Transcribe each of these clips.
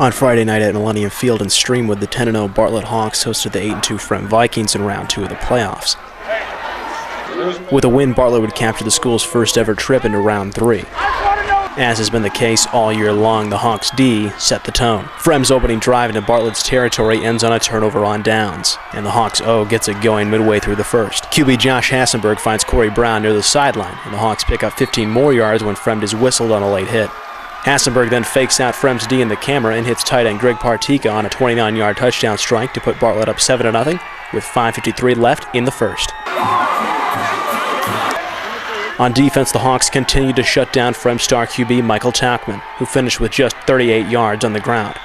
On Friday night at Millennium Field in Streamwood, the 10-0 Bartlett Hawks hosted the 8-2 Fremd Vikings in round 2 of the playoffs. With a win, Bartlett would capture the school's first ever trip into round 3. As has been the case all year long, the Hawks' D set the tone. Fremd's opening drive into Bartlett's territory ends on a turnover on downs, and the Hawks' O gets it going midway through the first. QB Josh Hassenberg finds Corey Brown near the sideline, and the Hawks pick up 15 more yards when Fremd is whistled on a late hit. Hassenberg then fakes out Fremd's D in the camera and hits tight end Greg Partika on a 29-yard touchdown strike to put Bartlett up 7-0 with 5:53 left in the first. On defense, the Hawks continued to shut down Fremd star QB Michael Tauchman, who finished with just 38 yards on the ground.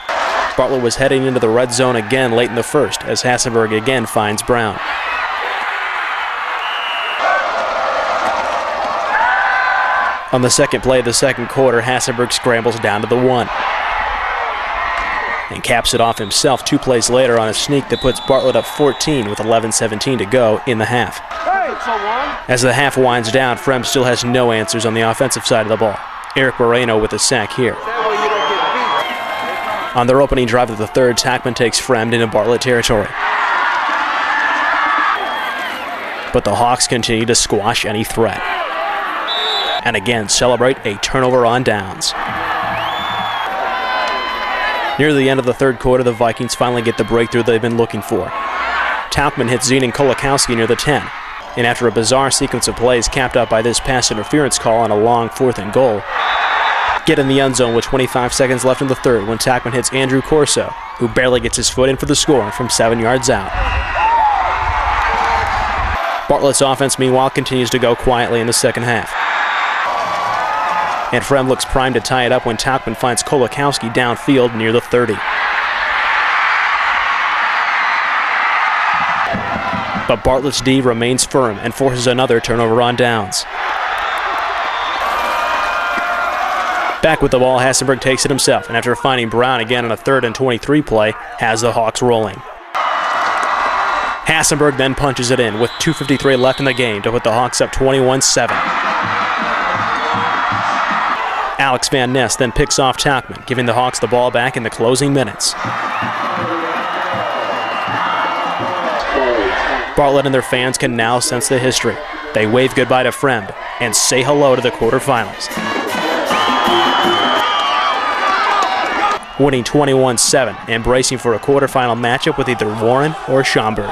Bartlett was heading into the red zone again late in the first as Hassenberg again finds Brown. On the second play of the second quarter, Hassenberg scrambles down to the 1 and caps it off himself 2 plays later on a sneak that puts Bartlett up 14 with 11:17 to go in the half. As the half winds down, Fremd still has no answers on the offensive side of the ball. Eric Moreno with a sack here. On their opening drive of the third, Tauchman takes Fremd into Bartlett territory. But the Hawks continue to squash any threat and again celebrate a turnover on downs. Near the end of the third quarter, the Vikings finally get the breakthrough they've been looking for. Tauchman hits Zenon Kolakowski near the 10, and after a bizarre sequence of plays capped out by this pass interference call on a long 4th and goal, get in the end zone with 25 seconds left in the third when Tauchman hits Andrew Corso, who barely gets his foot in for the score from 7 yards out. Bartlett's offense, meanwhile, continues to go quietly in the second half. And Fremd looks primed to tie it up when Tauchman finds Kolakowski downfield near the 30. But Bartlett's D remains firm and forces another turnover on downs. Back with the ball, Hassenberg takes it himself, and after finding Brown again on a 3rd and 23 play, has the Hawks rolling. Hassenberg then punches it in with 2:53 left in the game to put the Hawks up 21-7. Alex Van Ness then picks off Tauchman, giving the Hawks the ball back in the closing minutes. Bartlett and their fans can now sense the history. They wave goodbye to Fremd and say hello to the quarterfinals. Winning 21-7 and bracing for a quarterfinal matchup with either Warren or Schaumburg.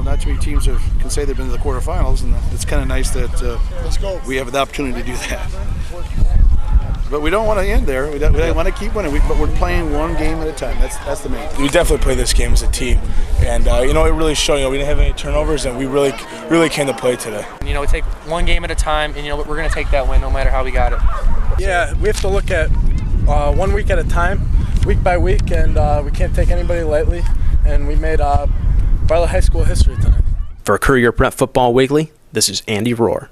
Not too many teams can say they've been to the quarterfinals, and it's kind of nice that we have the opportunity to do that. But we don't want to end there. We want to keep winning, but we're playing one game at a time. That's the main thing. We definitely play this game as a team, and it really showed. We didn't have any turnovers, and we really came to play today. We take one game at a time, and we're going to take that win no matter how we got it. Yeah, we have to look at 1 week at a time, week by week, and we can't take anybody lightly. And we made Bartlett High School history tonight. For Courier Prep Football Weekly, this is Andy Rohr.